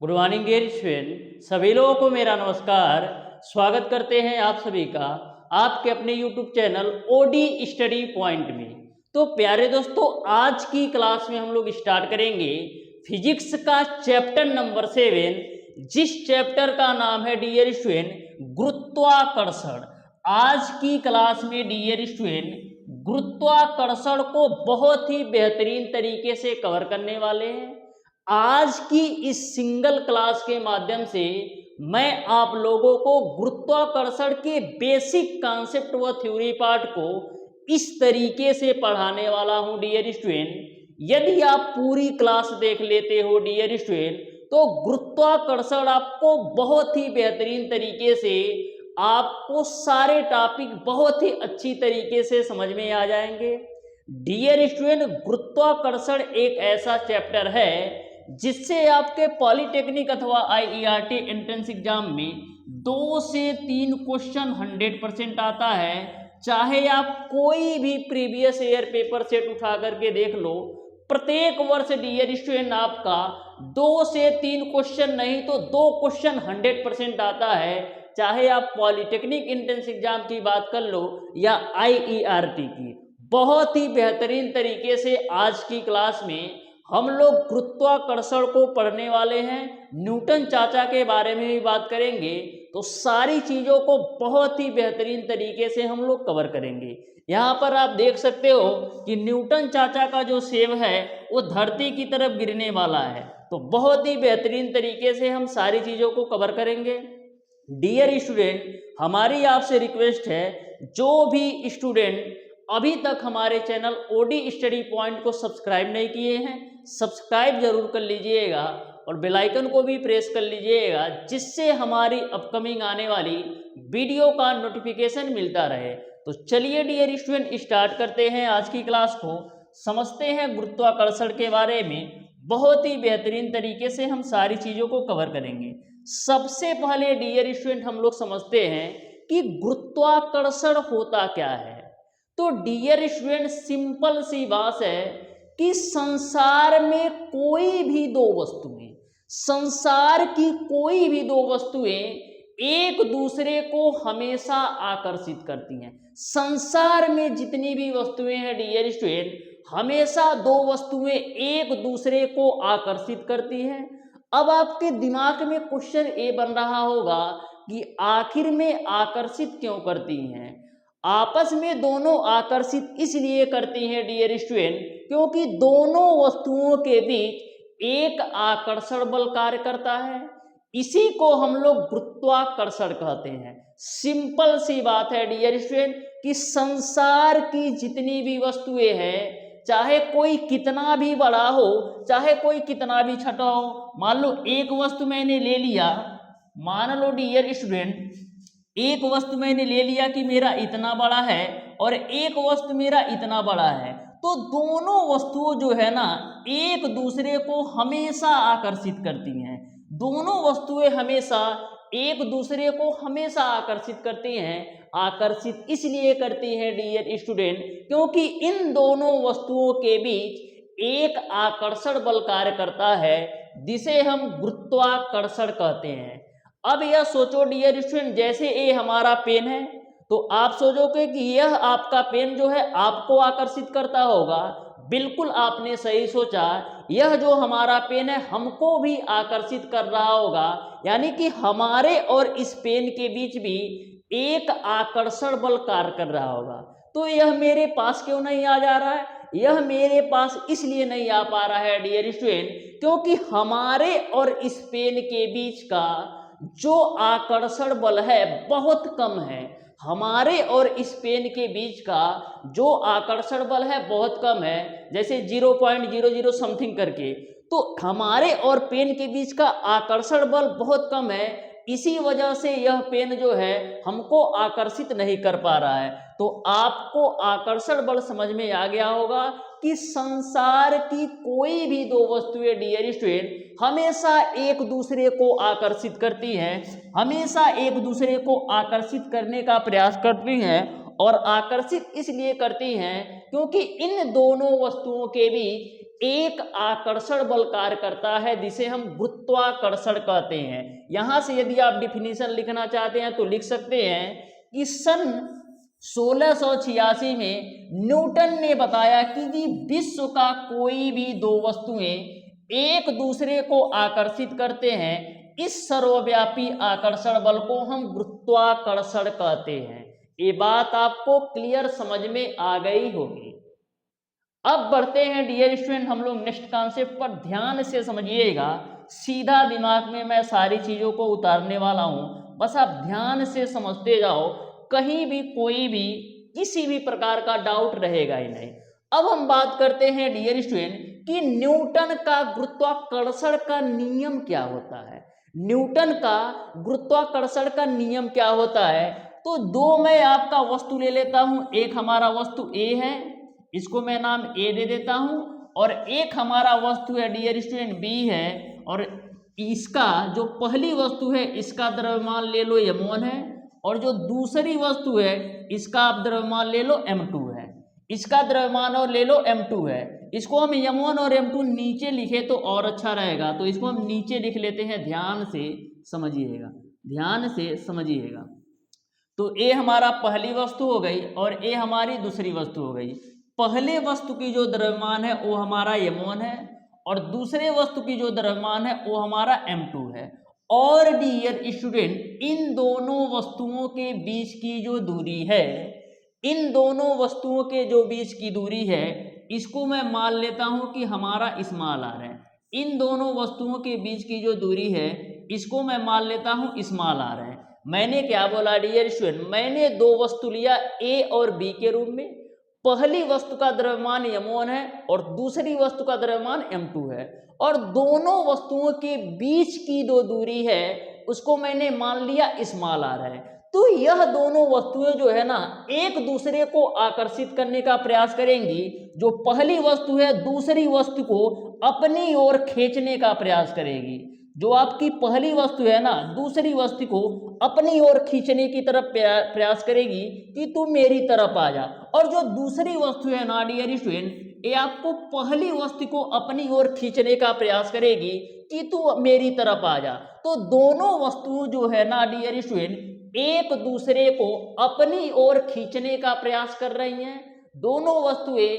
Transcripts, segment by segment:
Good morning dear student, सभी लोगों को मेरा नमस्कार। स्वागत करते हैं आप सभी का आपके अपने YouTube channel OD study point में। तो प्यारे दोस्तों, आज की क्लास में हम लोग स्टार्ट करेंगे फिजिक्स का चैप्टर नंबर 7, जिस चैप्टर का नाम है डियर स्टूडेंट गुरुत्वाकर्षण। आज की क्लास में डियर स्टूडेंट गुरुत्वाकर्षण को बहुत ही बेहतरीन तरीके से कवर करने वाले हैं। आज की इस सिंगल क्लास के माध्यम से मैं आप लोगों को गुरुत्वाकर्षण के बेसिक कॉन्सेप्ट व थ्योरी पार्ट को इस तरीके से पढ़ाने वाला हूं डियर स्टूडेंट। यदि आप पूरी क्लास देख लेते हो डियर स्टूडेंट, तो गुरुत्वाकर्षण आपको बहुत ही बेहतरीन तरीके से आपको सारे टॉपिक बहुत ही अच्छी तरीके से समझ में आ जाएंगे। डियर स्टूडेंट, गुरुत्वाकर्षण एक ऐसा चैप्टर है जिससे आपके पॉलिटेक्निक अथवा आईईआरटी एंट्रेंस एग्जाम में 2 से 3 क्वेश्चन 100% आता है। चाहे आप कोई भी प्रीवियस ईयर पेपर सेट उठा करके देख लो, प्रत्येक वर्ष डियर स्टूडेंट आपका 2 से 3 क्वेश्चन नहीं तो 2 क्वेश्चन 100% आता है। चाहे आप पॉलिटेक्निक एंट्रेंस एग्जाम की बात कर लो या आईईआरटी की। बहुत ही बेहतरीन तरीके से आज की क्लास में हम लोग गुरुत्वाकर्षण को पढ़ने वाले हैं। न्यूटन चाचा के बारे में भी बात करेंगे, तो सारी चीज़ों को बहुत ही बेहतरीन तरीके से हम लोग कवर करेंगे। यहाँ पर आप देख सकते हो कि न्यूटन चाचा का जो सेब है वो धरती की तरफ गिरने वाला है। तो बहुत ही बेहतरीन तरीके से हम सारी चीज़ों को कवर करेंगे। डियर स्टूडेंट, हमारी आपसे रिक्वेस्ट है, जो भी स्टूडेंट अभी तक हमारे चैनल ओडी स्टडी पॉइंट को सब्सक्राइब नहीं किए हैं, सब्सक्राइब जरूर कर लीजिएगा और बेल आइकन को भी प्रेस कर लीजिएगा, जिससे हमारी अपकमिंग आने वाली वीडियो का नोटिफिकेशन मिलता रहे। तो चलिए डियर स्टूडेंट, स्टार्ट करते हैं आज की क्लास को। समझते हैं गुरुत्वाकर्षण के बारे में। बहुत ही बेहतरीन तरीके से हम सारी चीज़ों को कवर करेंगे। सबसे पहले डियर स्टूडेंट हम लोग समझते हैं कि गुरुत्वाकर्षण होता क्या है। तो डियर स्टूडेंट, सिंपल सी बात है कि संसार में कोई भी दो वस्तुएं, संसार की कोई भी दो वस्तुएं एक दूसरे को हमेशा आकर्षित करती हैं। संसार में जितनी भी वस्तुएं हैं डियर स्टूडेंट, हमेशा दो वस्तुएं एक दूसरे को आकर्षित करती हैं। अब आपके दिमाग में क्वेश्चन ये बन रहा होगा कि आखिर में आकर्षित क्यों करती हैं। आपस में दोनों आकर्षित इसलिए करती हैं डियर स्टूडेंट, क्योंकि दोनों वस्तुओं के बीच एक आकर्षण बल कार्य करता है। इसी को हम लोग गुरुत्वाकर्षण कहते हैं। सिंपल सी बात है डियर स्टूडेंट कि संसार की जितनी भी वस्तुएं हैं, चाहे कोई कितना भी बड़ा हो, चाहे कोई कितना भी छोटा हो। मान लो एक वस्तु मैंने ले लिया, मान लो डियर स्टूडेंट एक वस्तु मैंने ले लिया कि मेरा इतना बड़ा है और एक वस्तु मेरा इतना बड़ा है, तो दोनों वस्तुओं जो है ना एक दूसरे को हमेशा आकर्षित करती हैं। दोनों वस्तुएं हमेशा एक दूसरे को हमेशा आकर्षित करती हैं। आकर्षित इसलिए करती हैं डियर स्टूडेंट, क्योंकि इन दोनों वस्तुओं के बीच एक आकर्षण बल कार्य करता है, जिसे हम गुरुत्वाकर्षण कहते हैं। अब यह सोचो डियर स्टूडेंट, जैसे ये हमारा पेन है, तो आप सोचोगे कि यह आपका पेन जो है आपको आकर्षित करता होगा। बिल्कुल आपने सही सोचा, यह जो हमारा पेन है हमको भी आकर्षित कर रहा होगा। यानी कि हमारे और इस पेन के बीच भी एक आकर्षण बल कार्य कर रहा होगा। तो यह मेरे पास क्यों नहीं आ जा रहा है? यह मेरे पास इसलिए नहीं आ पा रहा है डियर स्टूडेंट, क्योंकि हमारे और इस पेन के बीच का जो आकर्षण बल है बहुत कम है। हमारे और इस पेन के बीच का जो आकर्षण बल है बहुत कम है, जैसे 0.00 समथिंग करके। तो हमारे और पेन के बीच का आकर्षण बल बहुत कम है, इसी वजह से यह पेन जो है हमको आकर्षित नहीं कर पा रहा है। तो आपको आकर्षण बल समझ में आ गया होगा कि संसार की कोई भी दो वस्तुएं डियर स्टूडेंट हमेशा एक दूसरे को आकर्षित करती हैं, हमेशा एक दूसरे को आकर्षित करने का प्रयास करती हैं। और आकर्षित इसलिए करती हैं क्योंकि इन दोनों वस्तुओं के बीच एक आकर्षण बल कार्य करता है जिसे हम गुरुत्वाकर्षण कहते हैं। यहां से यदि आप डिफिनीशन लिखना चाहते हैं तो लिख सकते हैं कि सन 1686 में न्यूटन ने बताया कि विश्व का कोई भी दो वस्तुएं एक दूसरे को आकर्षित करते हैं, इस सर्वव्यापी आकर्षण बल को हम गुरुत्वाकर्षण कहते हैं। ये बात आपको क्लियर समझ में आ गई होगी। अब बढ़ते हैं डियर स्टूडेंट हम लोग नेक्स्ट कॉन्सेप्ट पर। ध्यान से समझिएगा, सीधा दिमाग में मैं सारी चीजों को उतारने वाला हूं, बस आप ध्यान से समझते जाओ, कहीं भी कोई भी किसी भी प्रकार का डाउट रहेगा ही नहीं। अब हम बात करते हैं डियर स्टूडेंट कि न्यूटन का गुरुत्वाकर्षण का नियम क्या होता है। न्यूटन का गुरुत्वाकर्षण का नियम क्या होता है, तो दो मैं आपका वस्तु ले लेता हूं। एक हमारा वस्तु ए है, इसको मैं नाम ए दे देता हूं, और एक हमारा वस्तु है डियर स्टूडेंट बी है, और इसका जो पहली वस्तु है इसका द्रव्यमान ले लो m1 है, और जो दूसरी वस्तु है इसका आप द्रव्यमान ले लो m2 है। इसका द्रव्यमान और ले लो m2 है। इसको हम m1 और m2 नीचे लिखे तो और अच्छा रहेगा, तो इसको हम नीचे लिख लेते हैं। ध्यान से समझिएगा, ध्यान से समझिएगा। तो ए हमारा पहली वस्तु हो गई और ए हमारी दूसरी वस्तु हो गई। पहले वस्तु की जो द्रव्यमान है वो हमारा m1 है, और दूसरे वस्तु की जो द्रव्यमान है वो हमारा m2 है। और डियर स्टूडेंट इन दोनों वस्तुओं के बीच की जो दूरी है, इन दोनों वस्तुओं के जो बीच की दूरी है, इसको मैं मान लेता हूं कि हमारा स्मॉल आर है। इन दोनों वस्तुओं के बीच की जो दूरी है इसको मैं मान लेता हूं स्मॉल आर है। मैंने क्या बोला डियर स्टूडेंट, मैंने दो वस्तु लिया ए और बी के रूप में। पहली वस्तु का द्रव्यमान m1 है और दूसरी वस्तु का द्रव्यमान m2 है, और दोनों वस्तुओं के बीच की जो दूरी है उसको मैंने मान लिया स्मॉल आर है। तो यह दोनों वस्तुएं जो है ना एक दूसरे को आकर्षित करने का प्रयास करेंगी। जो पहली वस्तु है दूसरी वस्तु को अपनी ओर खींचने का प्रयास करेगी। जो आपकी पहली वस्तु है ना दूसरी वस्तु को अपनी ओर खींचने की तरफ प्रयास करेगी कि तू मेरी तरफ आ जा, और जो दूसरी वस्तु है ना डियर स्टूडेंट ये आपको पहली वस्तु को अपनी ओर खींचने का प्रयास करेगी कि तू मेरी तरफ आ जा। तो दोनों वस्तुएं जो है ना डियर स्टूडेंट एक दूसरे को अपनी ओर खींचने का प्रयास कर रही हैं। दोनों वस्तुएं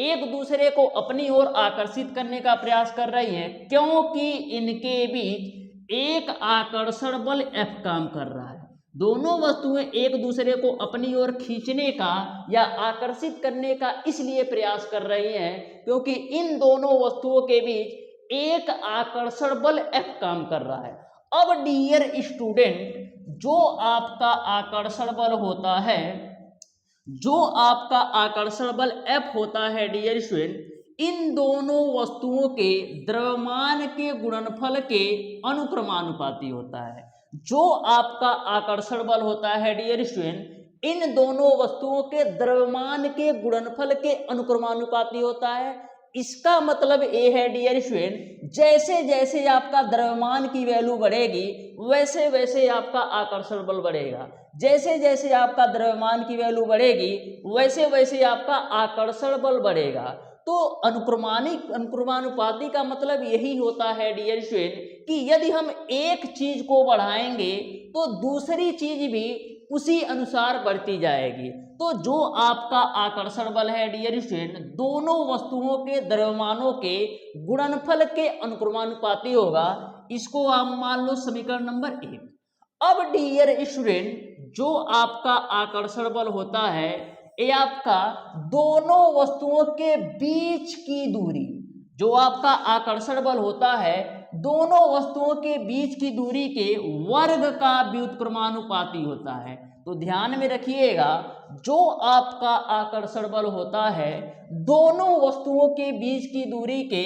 एक दूसरे को अपनी ओर आकर्षित करने का प्रयास कर रही हैं, क्योंकि इनके बीच एक आकर्षण बल F काम कर रहा है। दोनों वस्तुएं एक दूसरे को अपनी ओर खींचने का या आकर्षित करने का इसलिए प्रयास कर रही हैं क्योंकि इन दोनों वस्तुओं के बीच एक आकर्षण बल F काम कर रहा है। अब डियर स्टूडेंट जो आपका आकर्षण बल होता है, जो आपका आकर्षण बल F होता है डियर स्टूडेंट, इन दोनों वस्तुओं के द्रव्यमान के गुणनफल के अनुक्रमानुपाती होता है। जो आपका आकर्षण बल होता है डियर स्टूडेंट इन दोनों वस्तुओं के द्रव्यमान के गुणनफल के अनुक्रमानुपाती होता है। इसका मतलब ये है डियर स्टूडेंट जैसे जैसे आपका द्रव्यमान की वैल्यू बढ़ेगी वैसे वैसे आपका आकर्षण बल बढ़ेगा। जैसे जैसे आपका द्रव्यमान की वैल्यू बढ़ेगी वैसे वैसे आपका आकर्षण बल बढ़ेगा। तो अनुक्रमानुपाती का मतलब यही होता है डियर स्टूडेंट कि यदि हम एक चीज को बढ़ाएंगे तो दूसरी चीज भी उसी अनुसार बढ़ती जाएगी। तो जो आपका आकर्षण बल है डियर स्टूडेंट दोनों वस्तुओं के द्रव्यमानों के गुणनफल के अनुक्रमानुपाती होगा। इसको आप मान लो समीकरण नंबर 1। अब डियर स्टूडेंट जो आपका आकर्षण बल होता है ये आपका दोनों वस्तुओं के बीच की दूरी, जो आपका आकर्षण बल होता है दोनों वस्तुओं के बीच की दूरी के वर्ग का व्युत्क्रमानुपाती होता है। तो ध्यान में रखिएगा जो आपका आकर्षण बल होता है दोनों वस्तुओं के बीच की दूरी के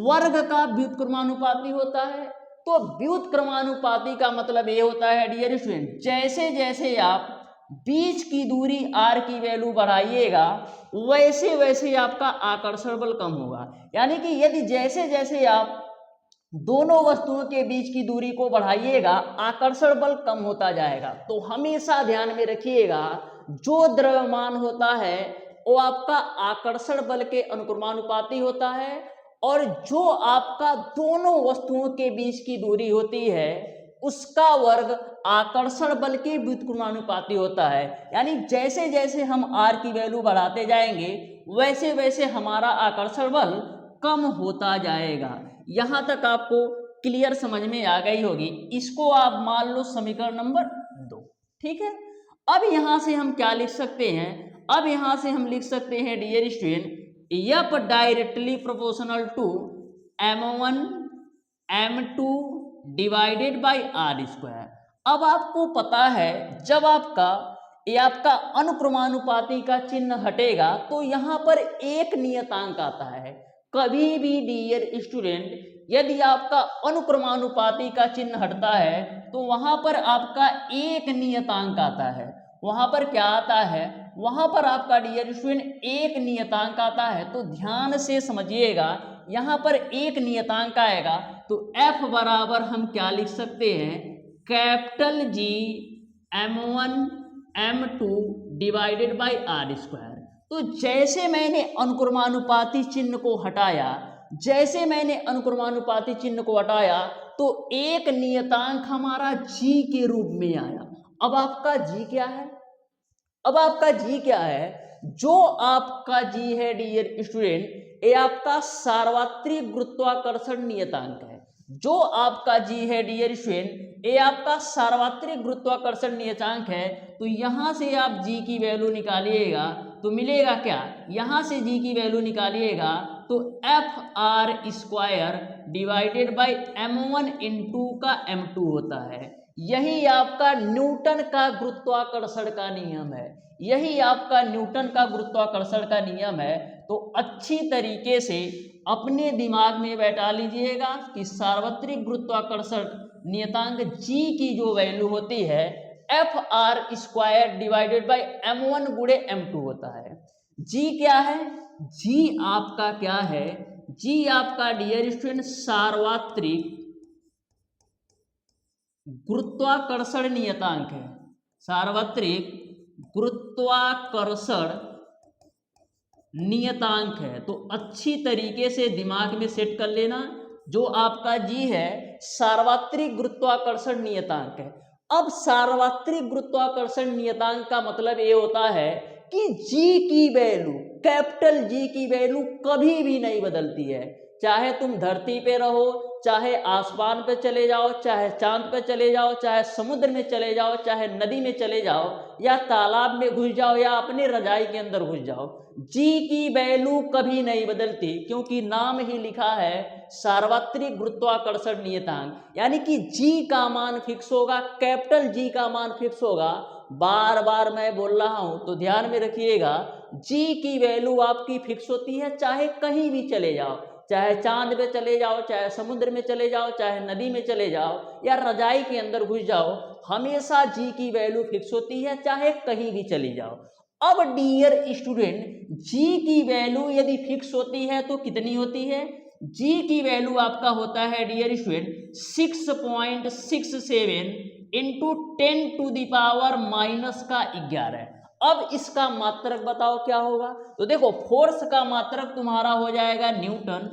वर्ग का व्युत्क्रमानुपाती होता है। तो व्युत्क्रमानुपाती का मतलब ये होता है डियर स्टूडेंट जैसे जैसे आप बीच की दूरी r की वैल्यू बढ़ाइएगा वैसे वैसे आपका आकर्षण बल कम होगा। यानी कि यदि जैसे जैसे आप दोनों वस्तुओं के बीच की दूरी को बढ़ाइएगा आकर्षण बल कम होता जाएगा। तो हमेशा ध्यान में रखिएगा जो द्रव्यमान होता है वो आपका आकर्षण बल के अनुक्रमानुपाती होता है और जो आपका दोनों वस्तुओं के बीच की दूरी होती है उसका वर्ग आकर्षण बल के व्युत्क्रमानुपाती होता है। यानी जैसे जैसे हम r की वैल्यू बढ़ाते जाएंगे वैसे वैसे हमारा आकर्षण बल कम होता जाएगा। यहां तक आपको क्लियर समझ में आ गई होगी। इसको आप मान लो समीकरण नंबर 2। ठीक है, अब यहां से हम क्या लिख सकते हैं? अब यहां से हम लिख सकते हैं dear student, F directly proportional to m1 m2 divided by r square. अब आपको पता है जब आपका अनुक्रमानुपाती का चिन्ह हटेगा तो यहाँ पर एक नियतांक आता है। कभी भी डियर स्टूडेंट यदि आपका अनुक्रमानुपाती का चिन्ह हटता है तो वहां पर आपका एक नियतांक आता है। वहां पर क्या आता है? वहां पर आपका डियर स्टूडेंट एक नियतांक आता है। तो ध्यान से समझिएगा, यहां पर एक नियतांक आएगा तो F बराबर हम क्या लिख सकते हैं? Capital G m1 m2 divided by r square. तो जैसे मैंने अनुक्रमानुपाती चिन्ह को हटाया, तो एक नियतांक हमारा G के रूप में आया। अब आपका G क्या है? जो आपका G है डियर स्टूडेंट, ये आपका सार्वत्रिक गुरुत्वाकर्षण नियतांक है। जो आपका G है डियर स्टूडेंट, ये आपका सार्वत्रिक गुरुत्वाकर्षण नियतांक है। तो यहां से आप G की वैल्यू निकालिएगा तो मिलेगा क्या? यहां से G की वैल्यू निकालिएगा तो F R square divided by m1 into का m2 होता है। यही आपका न्यूटन का गुरुत्वाकर्षण का नियम है। तो अच्छी तरीके से अपने दिमाग में बैठा लीजिएगा कि सार्वत्रिक गुरुत्वाकर्षण नियतांक G की जो वैल्यू होती है F R square divided by m1 गुणे m2 होता है। G क्या है? G आपका क्या है? G आपका डियर स्टूडेंट सार्वत्रिक गुरुत्वाकर्षण नियतांक है। सार्वत्रिक गुरुत्वाकर्षण नियतांक है। तो अच्छी तरीके से दिमाग में सेट कर लेना, जो आपका G है सार्वत्रिक गुरुत्वाकर्षण नियतांक है। अब सार्वत्रिक गुरुत्वाकर्षण नियतांक का मतलब ये होता है कि G की वैल्यू, कैपिटल G की वैल्यू कभी भी नहीं बदलती है। चाहे तुम धरती पे रहो, चाहे आसमान पे चले जाओ, चाहे चांद पे चले जाओ, चाहे समुद्र में चले जाओ, चाहे नदी में चले जाओ, या तालाब में घुस जाओ, या अपने रजाई के अंदर घुस जाओ, G की वैल्यू कभी नहीं बदलती, क्योंकि नाम ही लिखा है सार्वत्रिक गुरुत्वाकर्षण नियतांक। यानी कि G का मान फिक्स होगा, कैपिटल G का मान फिक्स होगा। बार बार मैं बोल रहा हूं तो ध्यान में रखिएगा, G की वैल्यू आपकी फिक्स होती है, चाहे कहीं भी चले जाओ, चाहे चांद पे चले जाओ, चाहे समुद्र में चले जाओ, चाहे नदी में चले जाओ, या रजाई के अंदर घुस जाओ, हमेशा G की वैल्यू फिक्स होती है, चाहे कहीं भी चली जाओ। अब डियर स्टूडेंट, G की वैल्यू यदि फिक्स होती है तो कितनी होती है? G की वैल्यू आपका होता है dear student 6.67 into 10 to the power -11। अब इसका मात्रक बताओ क्या होगा? तो देखो, फोर्स का मात्रक तुम्हारा हो जाएगा न्यूटन,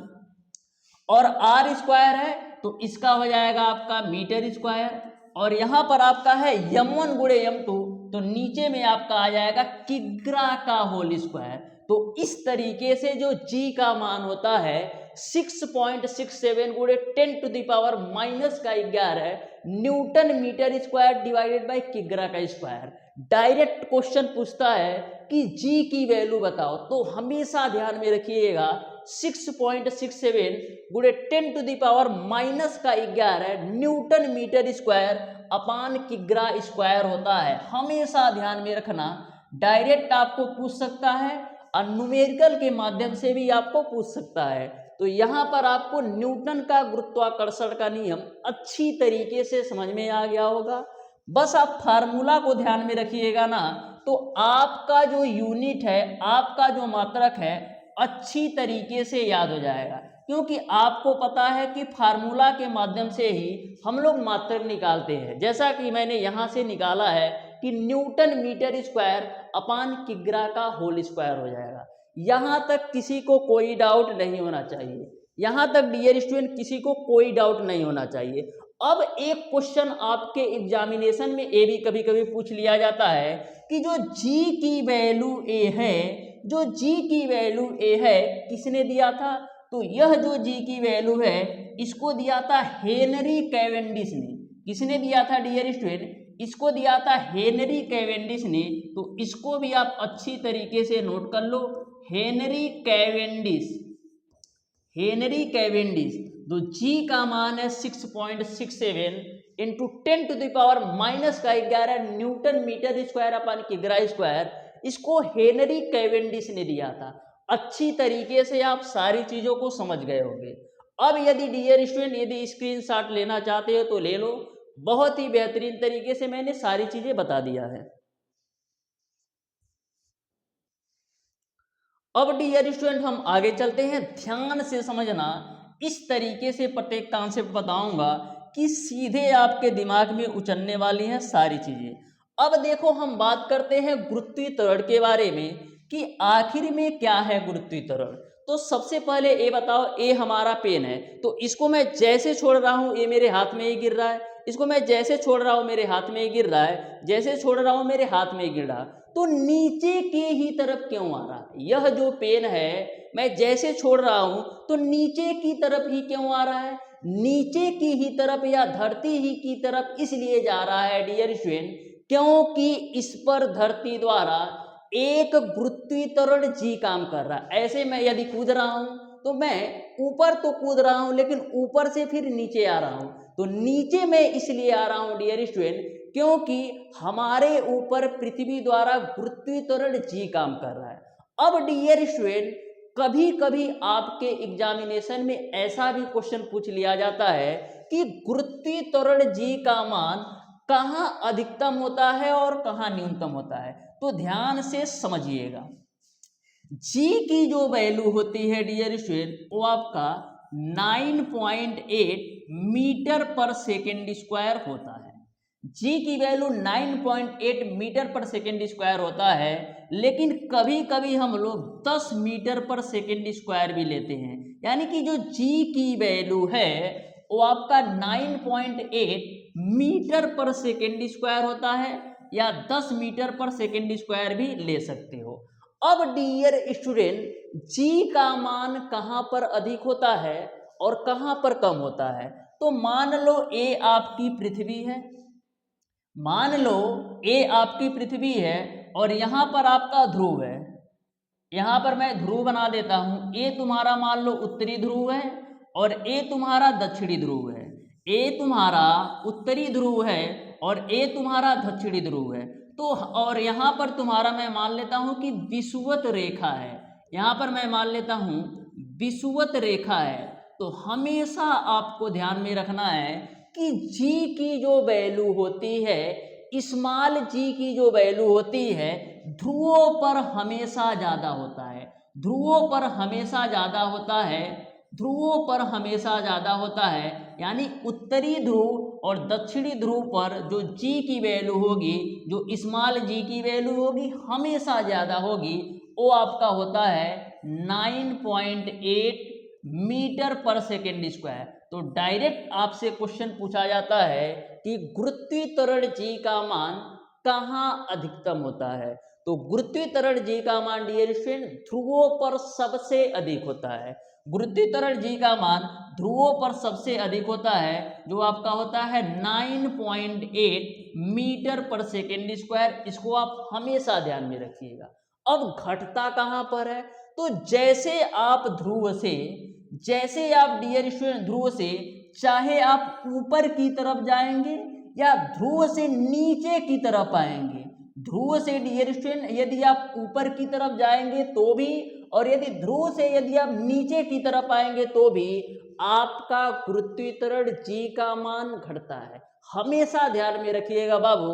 और आर स्क्वायर है तो इसका हो जाएगा आपका मीटर स्क्वायर, और यहां पर आपका है m1 गुणे m2, तो नीचे में आपका आ जाएगा किग्रा का होल स्क्वायर। तो इस तरीके से जो G का मान होता है 6.67 गुणे 10 to the power -11 newton metre square divided by किग्रा का स्क्वायर। डायरेक्ट क्वेश्चन पूछता है कि G की वैल्यू बताओ, तो हमेशा ध्यान में रखिएगा 6.67 गुणे 10 to the power -11 newton metre square upon किग्रा स्क्वायर होता है। हमेशा ध्यान में रखना, डायरेक्ट आपको पूछ सकता है और न्यूमेरिकल के माध्यम से भी आपको पूछ सकता है। तो यहाँ पर आपको न्यूटन का गुरुत्वाकर्षण का नियम अच्छी तरीके से समझ में आ गया होगा। बस आप फार्मूला को ध्यान में रखिएगा ना, तो आपका जो यूनिट है, आपका जो मात्रक है, अच्छी तरीके से याद हो जाएगा, क्योंकि आपको पता है कि फार्मूला के माध्यम से ही हम लोग मात्रक निकालते हैं। जैसा कि मैंने यहाँ से निकाला है कि न्यूटन मीटर स्क्वायर अपान किग्रा का होल स्क्वायर हो जाएगा। यहाँ तक किसी को कोई डाउट नहीं होना चाहिए। यहां तक डियर स्टूडेंट किसी को कोई डाउट नहीं होना चाहिए। अब एक क्वेश्चन आपके एग्जामिनेशन में ये भी कभी कभी पूछ लिया जाता है कि जो जी की वैल्यू ए है, जो जी की वैल्यू ए है किसने दिया था? तो यह जो जी की वैल्यू है इसको दिया था हेनरी कैवेंडिश ने। किसने दिया था डियर स्टूडेंट? इसको दिया था हेनरी कैवेंडिश ने। तो इसको भी आप अच्छी तरीके से नोट कर लो, हेनरी कैवेंडिश, हेनरी कैवेंडिश। तो जी का मान है 6.67 into 10⁻⁻11 newton metre square upon किग्रा स्क्वायर। इसको हेनरी कैवेंडिश ने दिया था। अच्छी तरीके से आप सारी चीजों को समझ गए होंगे। अब यदि डियर स्टूडेंट यदि स्क्रीनशॉट लेना चाहते हो तो ले लो, बहुत ही बेहतरीन तरीके से मैंने सारी चीजें बता दिया है। अब डियर स्टूडेंट हम आगे चलते हैं, ध्यान से समझना। इस तरीके से प्रत्येक कॉन्सेप्ट बताऊंगा कि सीधे आपके दिमाग में उचलने वाली हैं सारी चीजें। अब देखो हम बात करते हैं गुरुत्वीय त्वरण के बारे में कि आखिर में क्या है गुरुत्वीय त्वरण। तो सबसे पहले ये बताओ, ये हमारा पेन है तो इसको मैं जैसे छोड़ रहा हूं ये मेरे हाथ में ही गिर रहा है, इसको मैं जैसे छोड़ रहा हूं मेरे हाथ में ही गिर रहा है, जैसे छोड़ रहा हूं मेरे हाथ में ही गिर रहा। तो नीचे के ही तरफ क्यों आ रहा है? यह जो पेन है मैं जैसे छोड़ रहा हूं तो नीचे की तरफ ही क्यों आ रहा है? नीचे की ही तरफ या धरती ही की तरफ इसलिए जा रहा है डियर स्टूडेंट क्योंकि इस पर धरती द्वारा एक गुरुत्वीय त्वरण जी काम कर रहा है। ऐसे मैं यदि कूद रहा हूं तो मैं ऊपर तो कूद रहा हूं लेकिन ऊपर से फिर नीचे आ रहा हूं। तो नीचे मैं इसलिए आ रहा हूं डियर स्टूडेंट क्योंकि हमारे ऊपर पृथ्वी द्वारा गुरुत्वीय त्वरण जी काम कर रहा है। अब डियर स्टूडेंट कभी कभी आपके एग्जामिनेशन में ऐसा भी क्वेश्चन पूछ लिया जाता है कि गुरुत्वीय त्वरण जी का मान कहाँ अधिकतम होता है और कहाँ न्यूनतम होता है। तो ध्यान से समझिएगा, जी की जो वैल्यू होती है डियर स्टूडेंट वो आपका 9.8 मीटर पर सेकेंड स्क्वायर होता है। जी की वैल्यू 9.8 मीटर पर सेकेंड स्क्वायर होता है, लेकिन कभी कभी हम लोग 10 मीटर पर सेकेंड स्क्वायर भी लेते हैं। यानी कि जो जी की वैल्यू है वो आपका 9.8 मीटर पर सेकेंड स्क्वायर होता है या 10 मीटर पर सेकेंड स्क्वायर भी ले सकते हो। अब डियर स्टूडेंट जी का मान कहां पर अधिक होता है और कहां पर कम होता है? तो मान लो ये आपकी पृथ्वी है, मान लो ये आपकी पृथ्वी है और यहां पर आपका ध्रुव है। यहां पर मैं ध्रुव बना देता हूं, ये तुम्हारा मान लो उत्तरी ध्रुव है और ये तुम्हारा दक्षिणी ध्रुव है। ये तुम्हारा उत्तरी ध्रुव है और ये तुम्हारा दक्षिणी ध्रुव है। तो और यहां पर तुम्हारा मैं मान लेता हूं कि विषुवत रेखा है, यहां पर मैं मान लेता हूं विषुवत रेखा है। तो हमेशा आपको ध्यान में रखना है कि जी की जो वैल्यू होती है, स्मॉल जी की जो वैल्यू होती है ध्रुवों पर हमेशा ज्यादा होता है, ध्रुवों पर हमेशा ज्यादा होता है, ध्रुवों पर हमेशा ज्यादा होता है। यानी उत्तरी ध्रुव और दक्षिणी ध्रुव पर जो जी की वैल्यू होगी, जो स्मॉल जी की वैल्यू होगी हमेशा ज्यादा होगी, वो आपका होता है 9.8 मीटर पर सेकेंड स्क्वायर। तो डायरेक्ट आपसे क्वेश्चन पूछा जाता है कि गुरुत्वीय त्वरण जी का मान कहां अधिकतम होता है? तो गुरुत्वीय त्वरण जी का मान डियर स्टूडेंट ध्रुवों पर सबसे अधिक होता है। गुरुत्वीय त्वरण जी का मान ध्रुवों पर सबसे अधिक होता है, जो आपका होता है 9.8 मीटर पर सेकेंड स्क्वायर। इसको आप हमेशा ध्यान में रखिएगा। अब घटता कहां पर है? तो जैसे आप ध्रुव से, जैसे आप डियर स्टूडेंट ध्रुव से चाहे आप ऊपर की तरफ जाएंगे या ध्रुव से नीचे की तरफ आएंगे, ध्रुव से डियर स्टूडेंट यदि आप ऊपर की तरफ जाएंगे तो भी, और यदि ध्रुव से यदि आप नीचे की तरफ आएंगे तो भी आपका गुरुत्वीय त्वरण जी का मान घटता है। हमेशा ध्यान में रखिएगा बाबू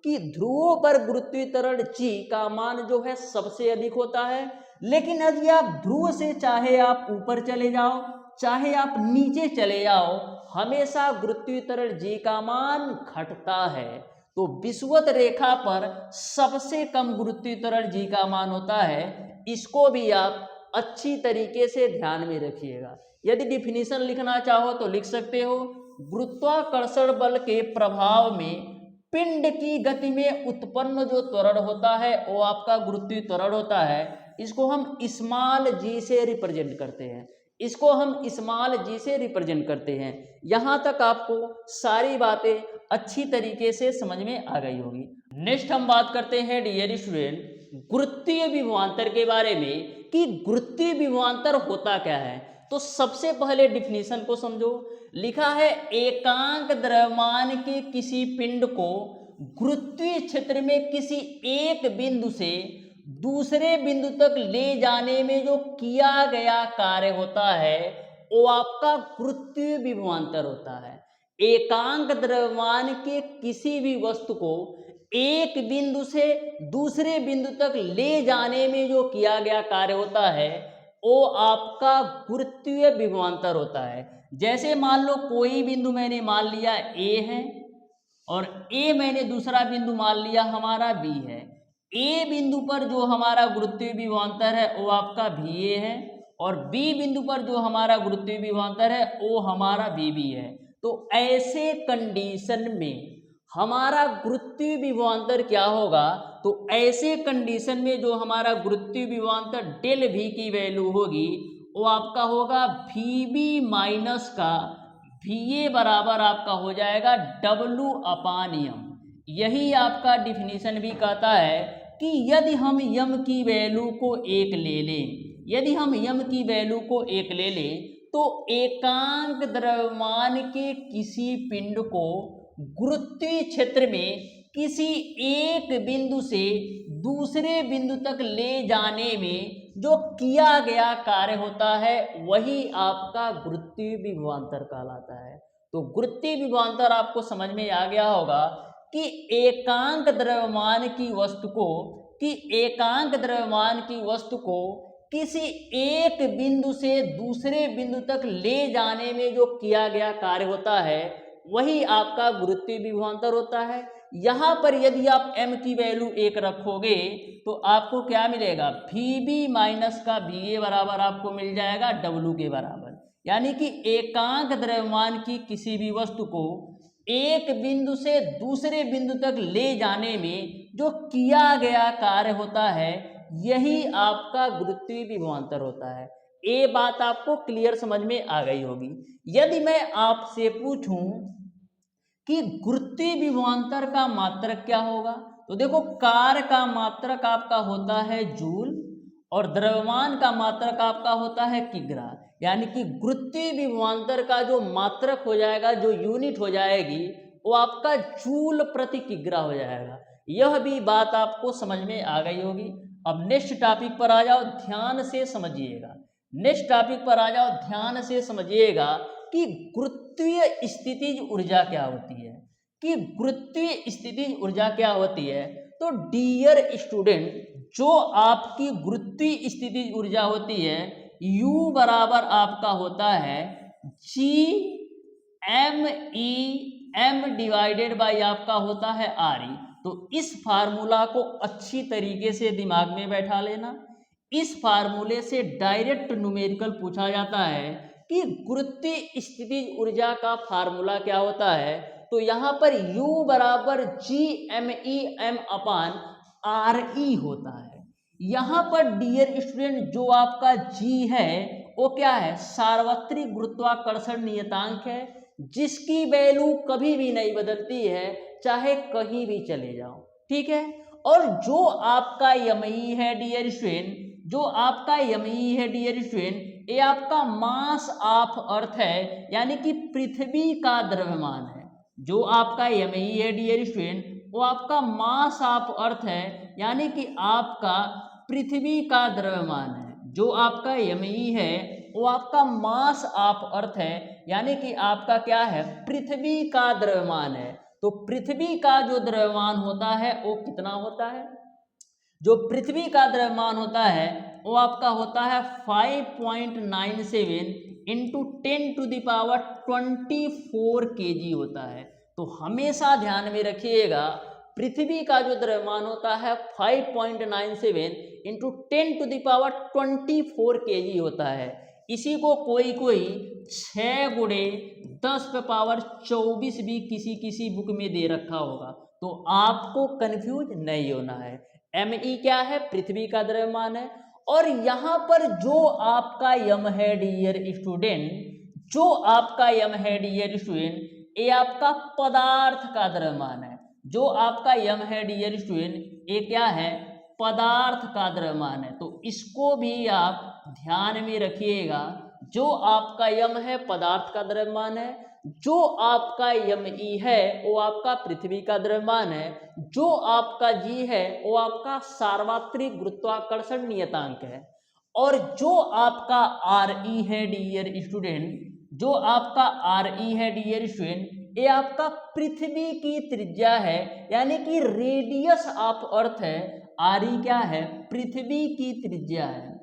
कि ध्रुवों पर गुरुत्वीय त्वरण जी का मान जो है सबसे अधिक होता है, लेकिन यदि आप ध्रुव से चाहे आप ऊपर चले जाओ चाहे आप नीचे चले जाओ, हमेशा गुरुत्वीय त्वरण जी का मान घटता है। तो विषुवत रेखा पर सबसे कम गुरुत्वीय त्वरण जी का मान होता है। इसको भी आप अच्छी तरीके से ध्यान में रखिएगा। यदि डिफिनीशन लिखना चाहो तो लिख सकते हो, गुरुत्वाकर्षण बल के प्रभाव में पिंड की गति में उत्पन्न जो त्वरण होता है वो आपका गुरुत्वीय त्वरण होता है। इसको हम स्मॉल जी से रिप्रेजेंट करते हैं, इसको हम स्मॉल जी से रिप्रेजेंट करते हैं। यहाँ तक आपको सारी बातें अच्छी तरीके से समझ में आ गई होगी। नेक्स्ट हम बात करते हैं डियर स्टूडेंट गुरुत्वीय विभवांतर के बारे में कि गुरुत्वीय विभवांतर होता क्या है। तो सबसे पहले डिफिनीशन को समझो। लिखा है एकांक द्रव्यमान के किसी पिंड को गुरुत्वीय क्षेत्र में किसी एक बिंदु से दूसरे बिंदु तक ले जाने में जो किया गया कार्य होता है वो आपका गुरुत्वीय विभवांतर होता है। एकांक द्रव्यमान के किसी भी वस्तु को एक बिंदु से दूसरे बिंदु तक ले जाने में जो किया गया कार्य होता है वो आपका गुरुत्वीय विभवांतर होता है। जैसे मान लो कोई बिंदु मैंने मान लिया ए है और ए मैंने दूसरा बिंदु मान लिया हमारा बी है। ए बिंदु पर जो हमारा गुरुत्वीय विभवांतर है वो आपका भी ए है और बी बिंदु पर जो हमारा गुरुत्वीय विभवांतर है वो हमारा बी बी है। तो ऐसे कंडीशन में हमारा गुरुत्वीय विभवांतर क्या होगा, तो ऐसे कंडीशन में जो हमारा गुरुत्वीय विभवांतर डेल भी की वैल्यू होगी वो आपका होगा वी बी माइनस का वी ए बराबर आपका हो जाएगा डब्लू अपान यम। यही आपका डिफिनीशन भी कहता है कि यदि हम यम की वैल्यू को एक ले लें, यदि हम यम की वैल्यू को एक ले लें तो एकांक द्रव्यमान के किसी पिंड को गुरुत्वीय क्षेत्र में किसी एक बिंदु से दूसरे बिंदु तक ले जाने में जो किया गया कार्य होता है वही आपका गुरुत्वीय विभवांतर कहलाता है। तो गुरुत्वीय विभवांतर आपको समझ में आ गया होगा कि एकांक द्रव्यमान की वस्तु को किसी एक बिंदु से दूसरे बिंदु तक ले जाने में जो किया गया कार्य होता है वही आपका गुरुत्वीय विभवांतर होता है। यहाँ पर यदि आप m की वैल्यू 1 रखोगे तो आपको क्या मिलेगा, वी बी माइनस का वी ए बराबर आपको मिल जाएगा डब्लू के बराबर। यानी कि एकांक द्रव्यमान की किसी भी वस्तु को एक बिंदु से दूसरे बिंदु तक ले जाने में जो किया गया कार्य होता है यही आपका गुरुत्वीय विभवांतर होता है। ये बात आपको क्लियर समझ में आ गई होगी। यदि मैं आपसे पूछूं कि गुरुत्वीय विभवांतर का मात्रक क्या होगा, तो देखो कार्य का मात्रक आपका होता है जूल और द्रव्यमान का मात्रक आपका होता है किग्रा। यानी कि गुरुत्वीय विभवांतर का जो मात्रक हो जाएगा, जो यूनिट हो जाएगी वो आपका जूल प्रति किग्रा हो जाएगा। यह भी बात आपको समझ में आ गई होगी। अब नेक्स्ट टॉपिक पर आ जाओ, ध्यान से समझिएगा। नेक्स्ट टॉपिक पर आ जाओ, ध्यान से समझिएगा कि गुरुत्वीय स्थितिज ऊर्जा क्या होती है, कि गुरुत्वीय स्थितिज ऊर्जा क्या होती है। तो डियर स्टूडेंट, जो आपकी गुरुत्वीय स्थितिज ऊर्जा होती है U बराबर आपका होता है G(m)(E)m डिवाइडेड बाई आपका होता है RE। तो इस फार्मूला को अच्छी तरीके से दिमाग में बैठा लेना। इस फार्मूले से डायरेक्ट न्यूमेरिकल पूछा जाता है कि गुरुत्वीय स्थितिज ऊर्जा का फार्मूला क्या होता है। तो यहाँ पर U बराबर G(m)(E)m अपान RE होता है। यहाँ पर डियर स्टूडेंट जो आपका G है वो क्या है, सार्वत्रिक गुरुत्वाकर्षण नियतांक है जिसकी वैल्यू कभी भी नहीं बदलती है, चाहे कहीं भी चले जाओ, ठीक है। और जो आपका ME है डियर स्टूडेंट, जो आपका ME है डियर स्टूडेंट, ये आपका मास ऑफ अर्थ है, यानी कि पृथ्वी का द्रव्यमान है। जो आपका ME है डियर स्टूडेंट वो आपका मास ऑफ अर्थ है, यानी कि आपका पृथ्वी का द्रव्यमान है। जो आपका ME है वो आपका मास ऑफ अर्थ है, यानी कि आपका क्या है, पृथ्वी का द्रव्यमान है। तो पृथ्वी का जो द्रव्यमान होता है वो कितना होता है, जो पृथ्वी का द्रव्यमान होता है वो आपका होता है 5.97 इंटू 10⁻24 kg होता है। तो हमेशा ध्यान में रखिएगा पृथ्वी का जो द्रव्यमान होता है 5.97 इंटू 10⁻24 kg होता है। इसी को कोई 6 गुणे 10⁻24 भी किसी बुक में दे रखा होगा, तो आपको कंफ्यूज नहीं होना है। ME क्या है? पृथ्वी का द्रव्यमान है। और यहाँ पर जो आपका यम है डियर स्टूडेंट, जो आपका यम है डियर स्टूडेंट, ये आपका पदार्थ का द्रव्यमान है। जो आपका यम है डियर स्टूडेंट, ये क्या है? पदार्थ का द्रव्यमान है। तो इसको भी आप ध्यान में रखिएगा। जो आपका यम है पदार्थ का द्रव्यमान है, जो आपका यम ई है वो आपका पृथ्वी का द्रव्यमान है, जो आपका जी है वो आपका सार्वत्रिक गुरुत्वाकर्षण नियतांक है, और जो आपका आर ई है डियर स्टूडेंट, जो आपका आर ई है डियर स्टूडेंट, ये आपका पृथ्वी की त्रिज्या है, यानी कि रेडियस ऑफ अर्थ है। आर ई क्या है? पृथ्वी की त्रिज्या है।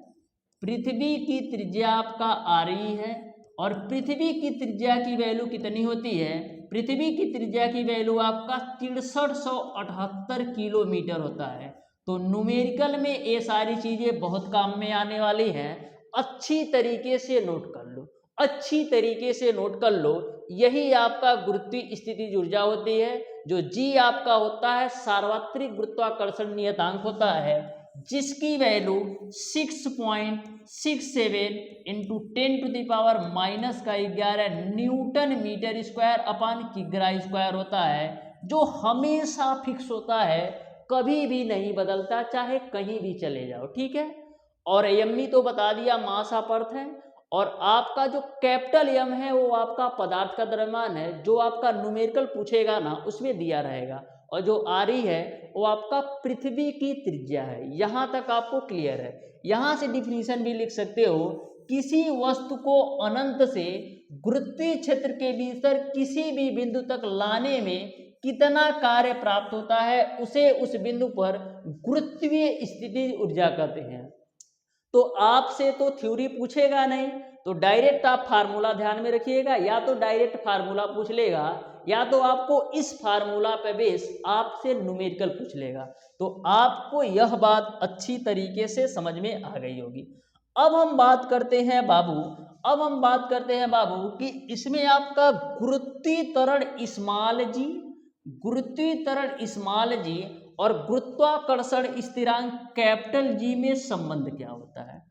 पृथ्वी की त्रिज्या आपका आर ई है, और पृथ्वी की त्रिज्या की वैल्यू कितनी होती है? पृथ्वी की त्रिज्या की वैल्यू आपका 6378 किलोमीटर होता है। तो न्यूमेरिकल में ये सारी चीजें बहुत काम में आने वाली हैं। अच्छी तरीके से नोट कर लो, अच्छी तरीके से नोट कर लो। यही आपका गुरुत्वीय स्थितिज ऊर्जा होती है। जो जी आपका होता है सार्वत्रिक गुरुत्वाकर्षण नियतांक होता है, जिसकी value 6.67 into 10⁻⁻11 newton metre square upon किग्रा स्क्वायर होता है, जो हमेशा फिक्स होता है, कभी भी नहीं बदलता, चाहे कहीं भी चले जाओ। ठीक है। और एमई तो बता दिया, मास ऑफ अर्थ है। और आपका जो कैपिटल एम है वो आपका पदार्थ का द्रव्यमान है। जो आपका न्यूमेरिकल पूछेगा ना उसमें दिया रहेगा। और जो आर ई है वो आपका पृथ्वी की त्रिज्या है। यहाँ तक आपको क्लियर है। यहाँ से डिफिनीशन भी लिख सकते हो, किसी वस्तु को अनंत से गुरुत्वीय क्षेत्र के भीतर किसी भी बिंदु तक लाने में कितना कार्य प्राप्त होता है, उसे उस बिंदु पर गुरुत्वीय स्थितिज ऊर्जा कहते हैं। तो आपसे तो थ्योरी पूछेगा नहीं, तो डायरेक्ट आप फार्मूला ध्यान में रखिएगा। या तो डायरेक्ट फार्मूला पूछ लेगा, या तो आपको इस फार्मूला पे बेस आपसे न्यूमेरिकल पूछ लेगा। तो आपको यह बात अच्छी तरीके से समझ में आ गई होगी। अब हम बात करते हैं बाबू, कि इसमें आपका गुरुत्वीय त्वरण स्मॉल जी, गुरुत्वीय त्वरण स्मॉल जी और गुरुत्वाकर्षण स्थिरांक कैपिटल जी में संबंध क्या होता है।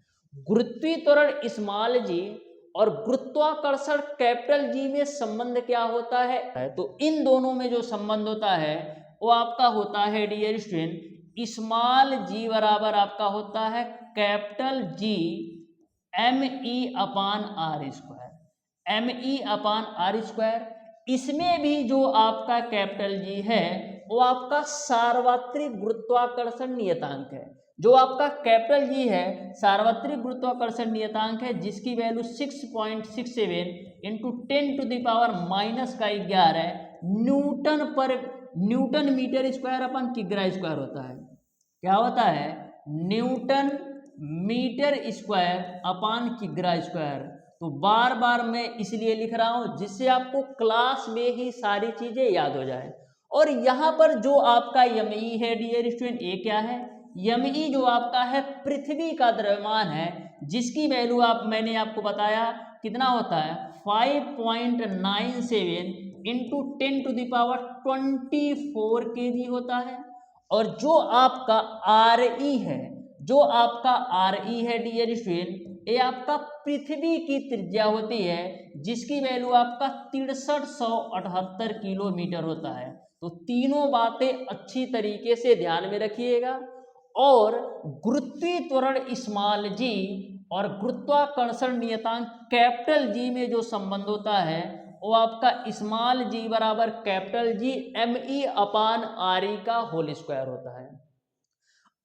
गुरुत्वीय त्वरण स्मॉल जी और गुरुत्वाकर्षण कैपिटल जी में संबंध क्या होता है? तो इन दोनों में जो संबंध होता है वो आपका होता है डियर स्टूडेंट, स्मॉल जी बराबर आपका होता है capital G ME upon R square, ME upon R square. इसमें भी जो आपका कैपिटल जी है वो आपका सार्वत्रिक गुरुत्वाकर्षण नियतांक है। जो आपका कैपिटल जी है सार्वत्रिक गुरुत्वाकर्षण नियतांक है, जिसकी value 6.67 into 10⁻⁻11 newton metre square upon किग्रा स्क्वायर होता है। क्या होता है? न्यूटन मीटर स्क्वायर अपान किग्रा स्क्वायर। तो बार बार मैं इसलिए लिख रहा हूं जिससे आपको क्लास में ही सारी चीजें याद हो जाए। और यहाँ पर जो आपका यमई है डियर स्टूडेंट, ये क्या है? यमई जो आपका है पृथ्वी का द्रव्यमान है, जिसकी वैल्यू मैंने आपको बताया कितना होता है 5.97 इंटू 10⁻24 kg होता है। और जो आपका आर ई है, डियर स्टूडेंट, ये आपका पृथ्वी की त्रिज्या होती है, जिसकी वैल्यू आपका 6378 किलोमीटर होता है। तो तीनों बातें अच्छी तरीके से ध्यान में रखिएगा। और गुरुत्वीय त्वरण स्मॉल जी और गुरुत्वाकर्षण नियतांक कैपिटल जी में जो संबंध होता है वो आपका स्मॉल जी बराबर capital G ME upon R E का होल स्क्वायर होता है।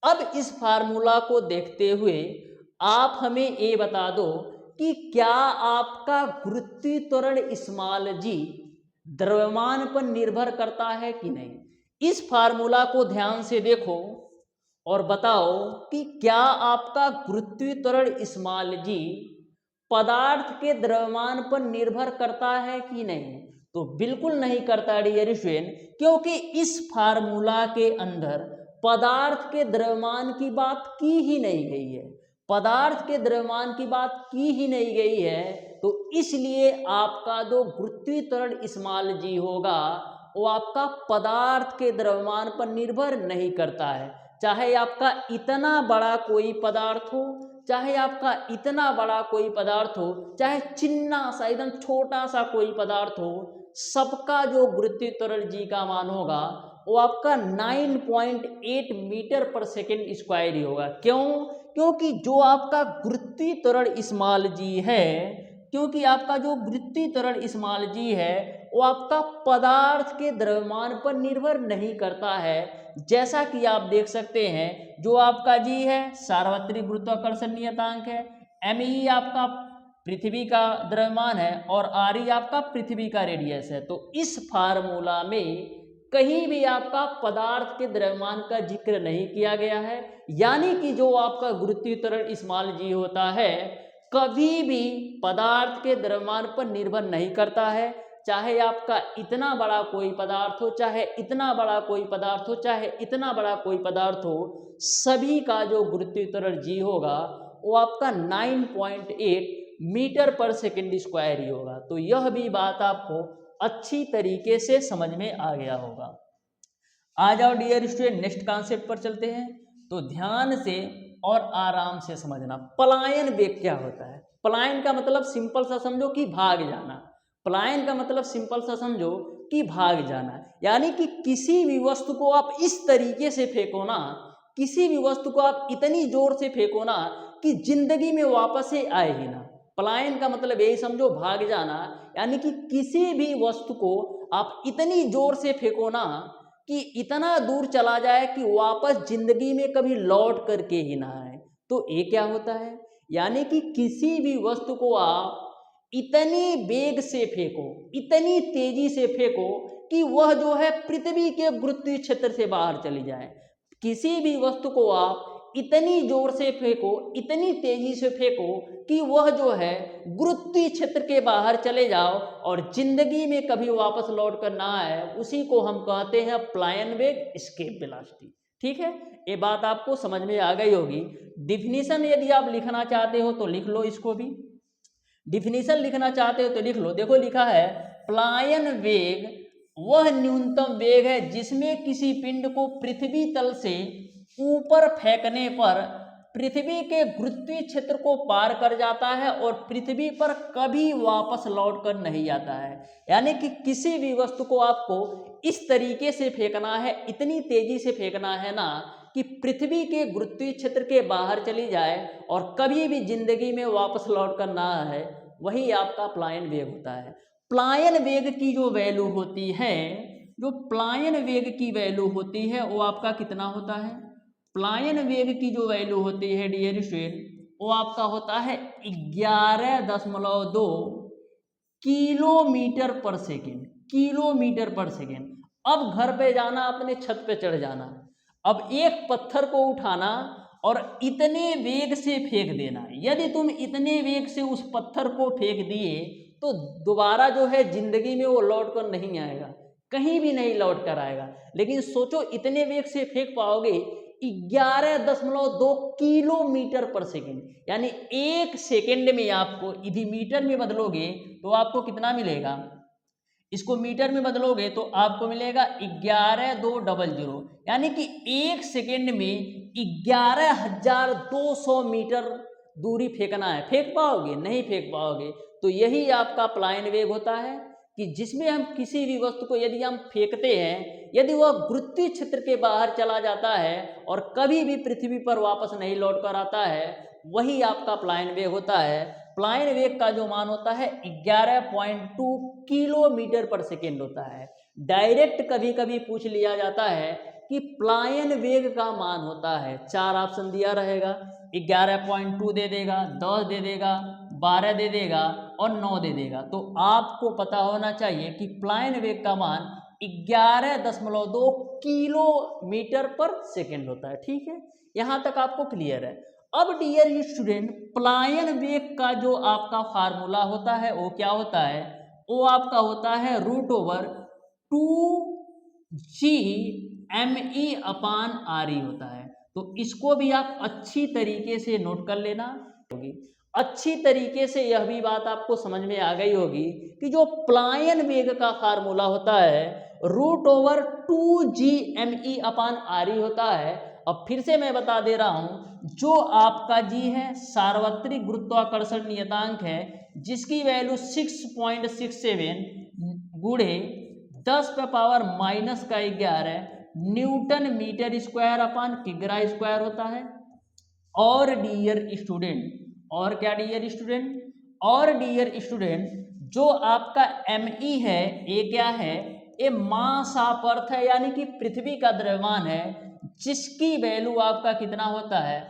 अब इस फार्मूला को देखते हुए आप हमें ये बता दो कि क्या आपका गुरुत्वीय त्वरण स्मॉल जी द्रव्यमान पर निर्भर करता है कि नहीं। इस फार्मूला को ध्यान से देखो और बताओ कि क्या आपका गुरुत्वीय त्वरण स्मॉल जी पदार्थ के द्रव्यमान पर निर्भर करता है कि नहीं। तो बिल्कुल नहीं करता डियर स्टूडेंट, क्योंकि इस फार्मूला के अंदर पदार्थ के द्रव्यमान की बात की ही नहीं गई है, पदार्थ के द्रव्यमान की बात की ही नहीं गई है। तो इसलिए आपका जो गुरुत्वीय त्वरण स्मॉल जी होगा वो आपका पदार्थ के द्रव्यमान पर निर्भर नहीं करता है। चाहे आपका इतना बड़ा कोई पदार्थ हो, चाहे आपका इतना बड़ा कोई पदार्थ हो, चाहे चिन्ना सा एकदम छोटा सा कोई पदार्थ हो, सबका जो गुरुत्वीय त्वरण जी का मान होगा वो आपका 9.8 मीटर पर सेकेंड स्क्वायर ही होगा। क्यों? क्योंकि जो आपका गुरुत्वीय त्वरण स्मॉल जी है, क्योंकि आपका जो गुरुत्वीय त्वरण स्मॉल जी है वो आपका पदार्थ के द्रव्यमान पर निर्भर नहीं करता है। जैसा कि आप देख सकते हैं, जो आपका जी है सार्वत्रिक गुरुत्वाकर्षण नियतांक है, एमई आपका पृथ्वी का द्रव्यमान है और आर आपका पृथ्वी का रेडियस है। तो इस फार्मूला में कहीं भी आपका पदार्थ के द्रव्यमान का जिक्र नहीं किया गया है, यानी कि जो आपका गुरुत्वीय त्वरण स्मॉल जी होता है कभी भी पदार्थ के द्रव्यमान पर निर्भर नहीं करता है। चाहे आपका इतना बड़ा कोई पदार्थ हो, चाहे इतना बड़ा कोई पदार्थ हो, चाहे इतना बड़ा कोई पदार्थ हो, सभी का जो गुरुत्वीय त्वरण जी होगा वो आपका 9.8 मीटर पर सेकेंड स्क्वायर ही होगा। तो यह भी बात आपको अच्छी तरीके से समझ में आ गया होगा। आ जाओ डियर स्टूडेंट, नेक्स्ट कॉन्सेप्ट पर चलते हैं। तो ध्यान से और आराम से समझना, पलायन वेग क्या होता है। पलायन का मतलब सिंपल सा समझो कि भाग जाना। पलायन का मतलब सिंपल सा समझो कि भाग जाना, यानी कि किसी भी वस्तु को आप इस तरीके से फेंको ना, किसी भी वस्तु को आप इतनी जोर से फेंको ना कि जिंदगी में वापस से आए ही ना। पलायन का मतलब यही समझो, भाग जाना, यानी कि किसी भी वस्तु को आप इतनी जोर से फेंको ना कि इतना दूर चला जाए कि वापस जिंदगी में कभी लौट करके ही ना आए। तो ये क्या होता है, यानी कि किसी भी वस्तु को आप इतनी वेग से फेंको, इतनी तेजी से फेंको कि वह जो है पृथ्वी के गुरुत्वीय क्षेत्र से बाहर चली जाए। किसी भी वस्तु को आप इतनी जोर से फेंको, इतनी तेजी से फेंको कि वह जो है गुरुत्वीय क्षेत्र के बाहर चले जाओ और जिंदगी में कभी वापस लौट कर ना आए, उसी को हम कहते हैं पलायन वेग, एस्केप वेलोसिटी। ठीक है, ये बात आपको समझ में आ गई होगी। डिफिनीशन यदि आप लिखना चाहते हो तो लिख लो, इसको भी डिफिनीशन लिखना चाहते हो तो लिख लो। देखो लिखा है, पलायन वेग वह न्यूनतम वेग है जिसमें किसी पिंड को पृथ्वी तल से ऊपर फेंकने पर पृथ्वी के गुरुत्वीय क्षेत्र को पार कर जाता है और पृथ्वी पर कभी वापस लौट कर नहीं आता है। यानी कि किसी भी वस्तु को आपको इस तरीके से फेंकना है, इतनी तेजी से फेंकना है ना कि पृथ्वी के गुरुत्वीय क्षेत्र के बाहर चली जाए और कभी भी जिंदगी में वापस लौट कर ना आए, वही आपका पलायन वेग होता है। पलायन वेग की जो वैल्यू होती है, जो पलायन वेग की वैल्यू होती है वो आपका कितना होता है, पलायन वेग की जो वैल्यू होती है डियर स्टूडेंट, वो आपका होता है 11.2 किलोमीटर पर सेकेंड, किलोमीटर पर सेकेंड। अब घर पे जाना, अपने छत पे चढ़ जाना, अब एक पत्थर को उठाना और इतने वेग से फेंक देना। यदि तुम इतने वेग से उस पत्थर को फेंक दिए तो दोबारा जो है जिंदगी में वो लौट कर नहीं आएगा, कहीं भी नहीं लौट कर आएगा। लेकिन सोचो इतने वेग से फेंक पाओगे 11.2 किलोमीटर पर सेकेंड, यानी एक सेकेंड में आपको, यदि मीटर में बदलोगे तो आपको कितना मिलेगा, इसको मीटर में बदलोगे तो आपको मिलेगा 11,200, यानी कि एक सेकेंड में 11,200 मीटर दूरी फेंकना है। फेंक पाओगे? नहीं फेंक पाओगे। तो यही आपका पलायन वेग होता है कि जिसमें हम किसी भी वस्तु को यदि हम फेंकते हैं, यदि वह गुरुत्वीय क्षेत्र के बाहर चला जाता है और कभी भी पृथ्वी पर वापस नहीं लौट कर आता है, वही आपका पलायन वेग होता है। पलायन वेग का जो मान होता है 11.2 किलोमीटर पर सेकेंड होता है। डायरेक्ट कभी कभी पूछ लिया जाता है कि पलायन वेग का मान होता है, 4 ऑप्शन दिया रहेगा, 11.2 दे देगा, 10 दे देगा, 12 दे देगा और 9 दे देगा। तो आपको पता होना चाहिए कि पलायन वेग का मान 11.2 किलोमीटर पर सेकेंड होता है। ठीक है, यहाँ तक आपको क्लियर है। अब डियर स्टूडेंट, पलायन वेग का जो आपका फार्मूला होता है वो क्या होता है, वो आपका होता है √2GME/RE होता है। तो इसको भी आप अच्छी तरीके से नोट कर लेना होगी। अच्छी तरीके से यह भी बात आपको समझ में आ गई होगी कि जो प्लायन वेग का फार्मूला होता है √2GME/RE होता है। अब फिर से मैं बता दे रहा हूं, जो आपका जी है सार्वत्रिक गुरुत्वाकर्षण नियतांक है, जिसकी वैल्यू 6.67 गुणे 10⁻⁻11 न्यूटन मीटर स्क्वायर अपान किग्रा स्क्वायर होता है। और डियर स्टूडेंट, और क्या डियर स्टूडेंट, और डियर स्टूडेंट, जो आपका ME है ये क्या है, ये मास ऑफ अर्थ है, यानी कि पृथ्वी का द्रव्यमान है, जिसकी वैल्यू आपका कितना होता है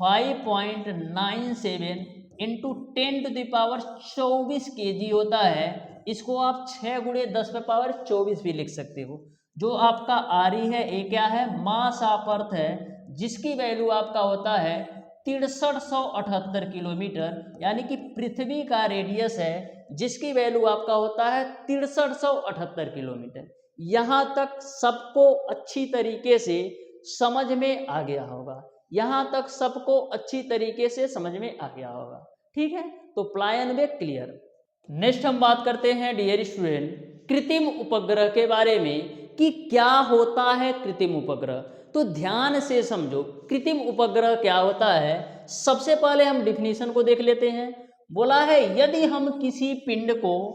5.97 इंटू 10⁻24 kg होता है। इसको आप 6 गुणे 10⁻24 भी लिख सकते हो। जो आपका RE है ये क्या है, मास ऑफ अर्थ है, जिसकी वैल्यू आपका होता है 6378 किलोमीटर, यानी कि पृथ्वी का रेडियस है जिसकी वैल्यू आपका होता है 6378 किलोमीटर। यहाँ तक सबको अच्छी तरीके से समझ में आ गया होगा, यहाँ तक सबको अच्छी तरीके से समझ में आ गया होगा। ठीक है, तो प्लायन वेग क्लियर। नेक्स्ट हम बात करते हैं डियर स्टूडेंट कृत्रिम उपग्रह के बारे में कि क्या होता है कृत्रिम उपग्रह। तो ध्यान से समझो कृत्रिम उपग्रह क्या होता है। सबसे पहले हम डिफिनीशन को देख लेते हैं। बोला है यदि हम किसी पिंड को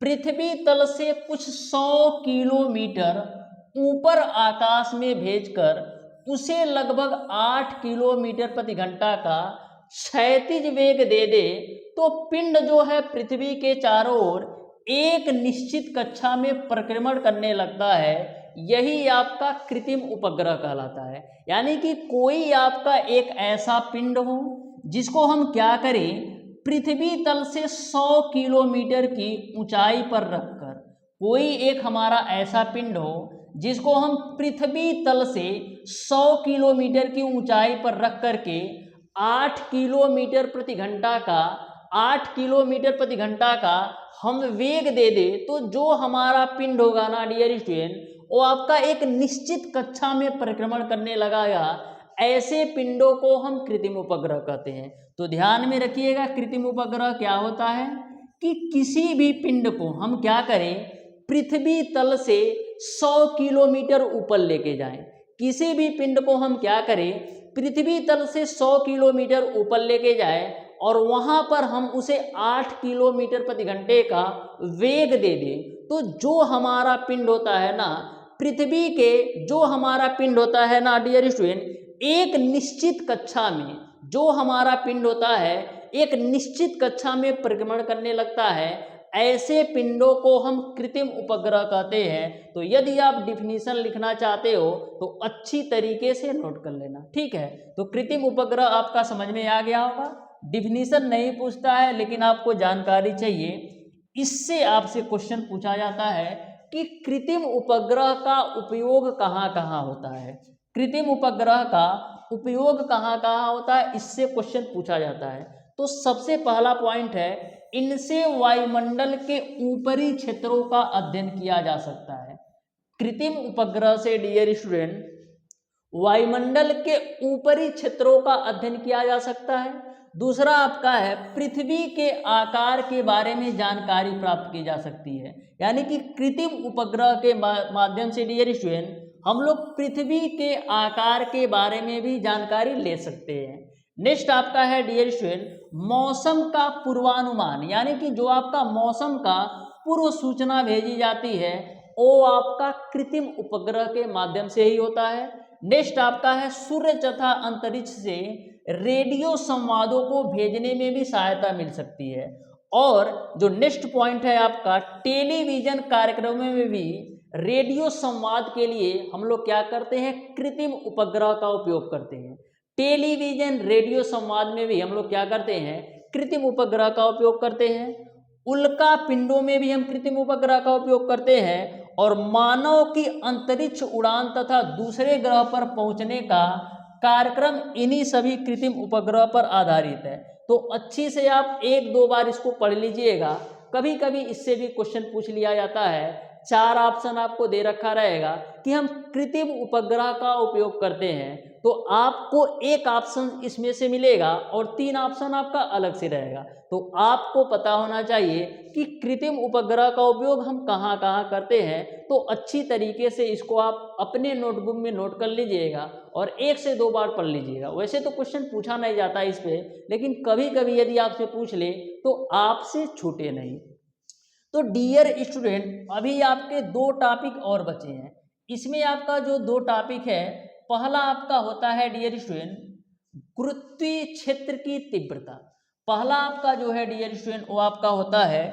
पृथ्वी तल से कुछ 100 किलोमीटर ऊपर आकाश में भेजकर उसे लगभग 8 किलोमीटर प्रति घंटा का क्षैतिज वेग दे दे, तो पिंड जो है पृथ्वी के चारों ओर एक निश्चित कक्षा में परिक्रमण करने लगता है। यही आपका कृत्रिम उपग्रह कहलाता है। यानी कि कोई आपका एक ऐसा पिंड हो जिसको हम क्या करें, पृथ्वी तल से 100 किलोमीटर की ऊंचाई पर रखकर, कोई एक हमारा ऐसा पिंड हो जिसको हम पृथ्वी तल से 100 किलोमीटर की ऊंचाई पर रख करके 8 किलोमीटर प्रति घंटा का 8 किलोमीटर प्रति घंटा का हम वेग दे दे, तो जो हमारा पिंड होगा ना डियर स्टूडेंट, वो आपका एक निश्चित कक्षा में परिक्रमण करने लगाया। ऐसे पिंडों को हम कृत्रिम उपग्रह कहते हैं। तो ध्यान में रखिएगा कृत्रिम उपग्रह क्या होता है कि किसी भी पिंड को हम क्या करें, पृथ्वी तल से 100 किलोमीटर ऊपर लेके जाएं। किसी भी पिंड को हम क्या करें, पृथ्वी तल से 100 किलोमीटर ऊपर लेके जाए और वहां पर हम उसे 8 किलोमीटर प्रति घंटे का वेग दे दें, तो जो हमारा पिंड होता है ना, पृथ्वी के जो हमारा पिंड होता है ना डियर स्टूडेंट, एक निश्चित कक्षा में जो हमारा पिंड होता है एक निश्चित कक्षा में परिक्रमण करने लगता है। ऐसे पिंडों को हम कृत्रिम उपग्रह कहते हैं। तो यदि आप डिफिनीशन लिखना चाहते हो तो अच्छी तरीके से नोट कर लेना। ठीक है, तो कृत्रिम उपग्रह आपका समझ में आ गया होगा। डिफिनीशन नहीं पूछता है लेकिन आपको जानकारी चाहिए, इससे आपसे क्वेश्चन पूछा जाता है कि कृत्रिम उपग्रह का उपयोग कहाँ कहाँ होता है। कृत्रिम उपग्रह का उपयोग कहाँ कहाँ होता है, इससे क्वेश्चन पूछा जाता है। तो सबसे पहला पॉइंट है, इनसे वायुमंडल के ऊपरी क्षेत्रों का अध्ययन किया जा सकता है। कृत्रिम उपग्रह से डियर स्टूडेंट वायुमंडल के ऊपरी क्षेत्रों का अध्ययन किया जा सकता है। दूसरा आपका है पृथ्वी के आकार के बारे में जानकारी प्राप्त की जा सकती है। यानी कि कृत्रिम उपग्रह के माध्यम से डियर स्टूडेंट हम लोग पृथ्वी के आकार के बारे में भी जानकारी ले सकते हैं। नेक्स्ट आपका है डियर स्टूडेंट मौसम का पूर्वानुमान, यानी कि जो आपका मौसम का पूर्व सूचना भेजी जाती है वो आपका कृत्रिम उपग्रह के माध्यम से ही होता है। नेक्स्ट आपका है सूर्य तथा अंतरिक्ष से रेडियो संवादों को भेजने में भी सहायता मिल सकती है। और जो नेक्स्ट पॉइंट है आपका टेलीविजन कार्यक्रमों में भी रेडियो संवाद के लिए हम लोग क्या करते हैं, कृत्रिम उपग्रह का उपयोग करते हैं। टेलीविजन रेडियो संवाद में भी हम लोग क्या करते हैं, कृत्रिम उपग्रह का उपयोग करते हैं। उल्का पिंडों में भी हम कृत्रिम उपग्रह का उपयोग करते हैं। और मानव की अंतरिक्ष उड़ान तथा दूसरे ग्रह पर पहुंचने का कार्यक्रम इन्हीं सभी कृत्रिम उपग्रह पर आधारित है। तो अच्छी से आप एक दो बार इसको पढ़ लीजिएगा, कभी कभी इससे भी क्वेश्चन पूछ लिया जाता है। 4 ऑप्शन आपको दे रखा रहेगा कि हम कृत्रिम उपग्रह का उपयोग करते हैं, तो आपको एक ऑप्शन इसमें से मिलेगा और 3 ऑप्शन आपका अलग से रहेगा। तो आपको पता होना चाहिए कि कृत्रिम उपग्रह का उपयोग हम कहाँ कहाँ करते हैं। तो अच्छी तरीके से इसको आप अपने नोटबुक में नोट कर लीजिएगा और 1 से 2 बार पढ़ लीजिएगा। वैसे तो क्वेश्चन पूछा नहीं जाता इस पे, लेकिन कभी कभी यदि आपसे पूछ ले तो आपसे छूटे नहीं। तो डियर स्टूडेंट, अभी आपके 2 टॉपिक और बचे हैं। इसमें आपका जो 2 टॉपिक है, पहला आपका होता है डियर स्टूडेंट गुरुत्वीय क्षेत्र की तीव्रता। पहला आपका जो है डियर स्टूडेंट वो आपका होता है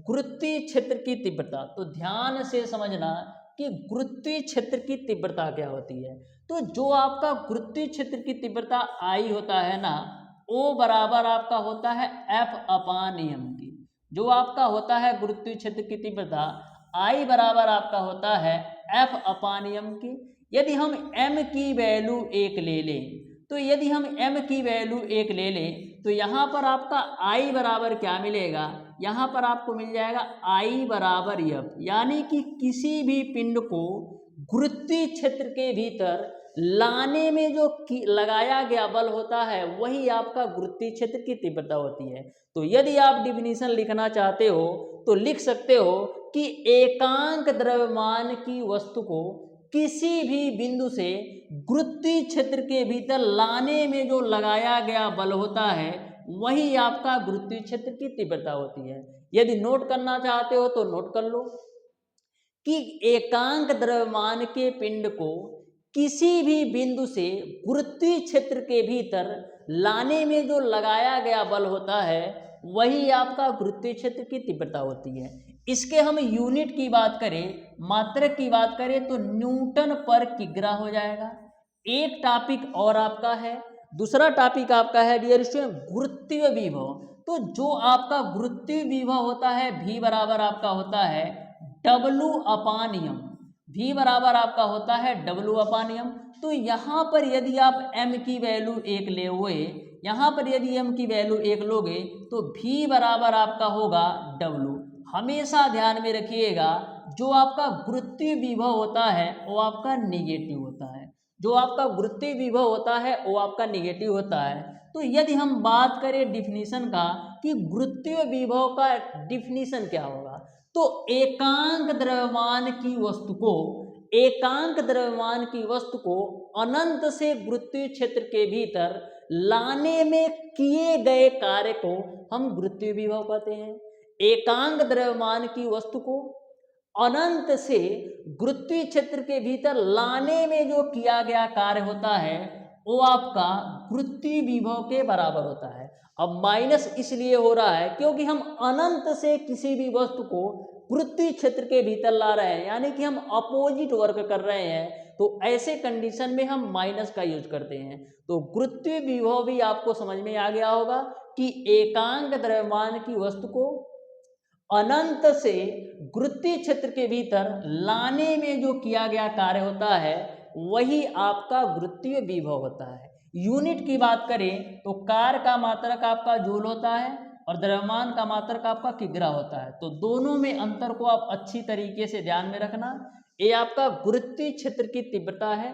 गुरुत्वीय क्षेत्र की तीव्रता। तो ध्यान से समझना कि गुरुत्वीय क्षेत्र की तीव्रता क्या होती है। तो जो आपका गुरुत्वीय क्षेत्र की तीव्रता आई होता है ना, वो बराबर आपका होता है F/m की। जो आपका होता है गुरुत्वीय क्षेत्र की तीव्रता I बराबर आपका होता है F/m की। यदि हम m की वैल्यू 1 ले लें, तो यदि हम m की वैल्यू 1 ले लें तो यहाँ पर आपका I बराबर क्या मिलेगा, यहाँ पर आपको मिल जाएगा I बराबर F, यानी कि किसी भी पिंड को गुरुत्वीय क्षेत्र के भीतर लाने में जो लगाया गया बल होता है वही आपका गुरुत्वीय क्षेत्र की तीव्रता होती है। तो यदि आप डिफिनीशन लिखना चाहते हो तो लिख सकते हो कि एकांक द्रव्यमान की वस्तु को किसी भी बिंदु से गुरुत्वीय क्षेत्र के भीतर लाने में जो लगाया गया बल होता है वही आपका गुरुत्वीय क्षेत्र की तीव्रता होती है। यदि नोट करना चाहते हो तो नोट कर लो कि एकांक द्रव्यमान के पिंड को किसी भी बिंदु से गुरुत्वीय क्षेत्र के भीतर लाने में जो लगाया गया बल होता है वही आपका गुरुत्वीय क्षेत्र की तीव्रता होती है। इसके हम यूनिट की बात करें, मात्रक की बात करें तो न्यूटन पर किग्रा हो जाएगा। एक टॉपिक और आपका है, दूसरा टॉपिक आपका है डियर स्टूडेंट गुरुत्वीय विभव। तो जो आपका गुरुत्वीय विभव होता है V बराबर आपका होता है W/m, V बराबर आपका होता है W/m। तो यहाँ पर यदि आप m की वैल्यू 1 ले हुए, यहाँ पर यदि m की वैल्यू 1 लोगे तो V बराबर आपका होगा W। हमेशा ध्यान में रखिएगा जो आपका गुरुत्वीय विभव होता है वो आपका निगेटिव होता है, जो आपका गुरुत्वीय विभव होता है वो आपका निगेटिव होता है। तो यदि हम बात करें डिफिनीशन का कि गुरुत्वीय विभव का डिफिनीशन क्या होगा, तो एकांक द्रव्यमान की वस्तु को अनंत से गुरुत्वीय क्षेत्र के भीतर लाने में किए गए कार्य को हम गुरुत्वीय विभव कहते हैं। एकांक द्रव्यमान की वस्तु को अनंत से गुरुत्वीय क्षेत्र के भीतर लाने में जो किया गया कार्य होता है वो आपका गुरुत्वीय विभव के बराबर होता है। अब माइनस इसलिए हो रहा है क्योंकि हम अनंत से किसी भी वस्तु को गुरुत्वीय क्षेत्र के भीतर ला रहे हैं, यानी कि हम अपोजिट वर्क कर रहे हैं, तो ऐसे कंडीशन में हम माइनस का यूज करते हैं। तो गुरुत्वीय विभव भी आपको समझ में आ गया होगा कि एकांक द्रव्यमान की वस्तु को अनंत से गुरुत्वीय क्षेत्र के भीतर लाने में जो किया गया कार्य होता है वही आपका गुरुत्वीय विभव होता है। यूनिट की बात करें तो कार्य का मात्रक आपका जूल होता है और द्रव्यमान का मात्रक आपका किग्रा होता है। तो दोनों में अंतर को आप अच्छी तरीके से ध्यान में रखना। ये आपका गुरुत्वीय क्षेत्र की तीव्रता है,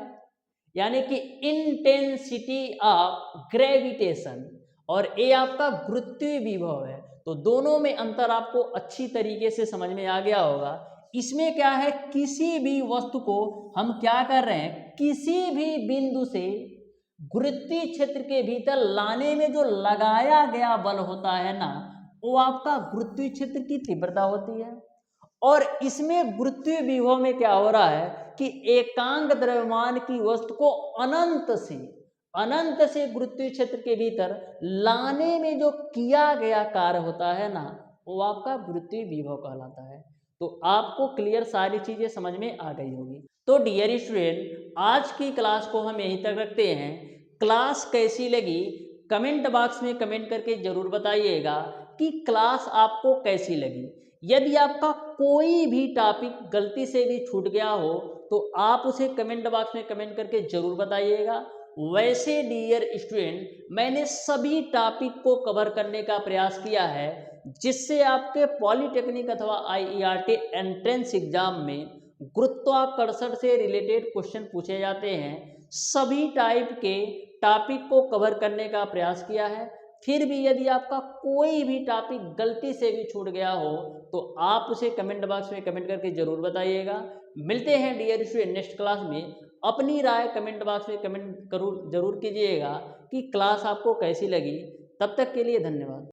यानी कि इंटेंसिटी ऑफ ग्रेविटेशन, और ये आपका गुरुत्वीय विभव है। तो दोनों में अंतर आपको अच्छी तरीके से समझ में आ गया होगा। इसमें क्या है, किसी भी वस्तु को हम क्या कर रहे हैं, किसी भी बिंदु से गुरुत्वीय क्षेत्र के भीतर लाने में जो लगाया गया बल होता है ना, वो आपका गुरुत्वीय क्षेत्र की तीव्रता होती है। और इसमें गुरुत्वीय विभव में क्या हो रहा है कि एकांक द्रव्यमान की वस्तु को अनंत से गुरुत्वीय क्षेत्र के भीतर लाने में जो किया गया कार्य होता है ना, वो आपका गुरुत्वीय विभव कहलाता है। तो आपको क्लियर सारी चीजें समझ में आ गई होगी। तो डियर स्टूडेंट, आज की क्लास को हम यहीं तक रखते हैं। क्लास कैसी लगी कमेंट बॉक्स में कमेंट करके जरूर बताइएगा कि क्लास आपको कैसी लगी। यदि आपका कोई भी टॉपिक गलती से भी छूट गया हो तो आप उसे कमेंट बॉक्स में कमेंट करके जरूर बताइएगा। वैसे डियर स्टूडेंट, मैंने सभी टॉपिक को कवर करने का प्रयास किया है, जिससे आपके पॉलिटेक्निक अथवा आईईआरटी एंट्रेंस एग्जाम में गुरुत्वाकर्षण से रिलेटेड क्वेश्चन पूछे जाते हैं। सभी टाइप के टॉपिक को कवर करने का प्रयास किया है। फिर भी यदि आपका कोई भी टॉपिक गलती से भी छूट गया हो तो आप उसे कमेंट बॉक्स में कमेंट करके जरूर बताइएगा। मिलते हैं डियर स्टूडेंट नेक्स्ट क्लास में। अपनी राय कमेंट बॉक्स में कमेंट जरूर कीजिएगा कि क्लास आपको कैसी लगी। तब तक के लिए धन्यवाद।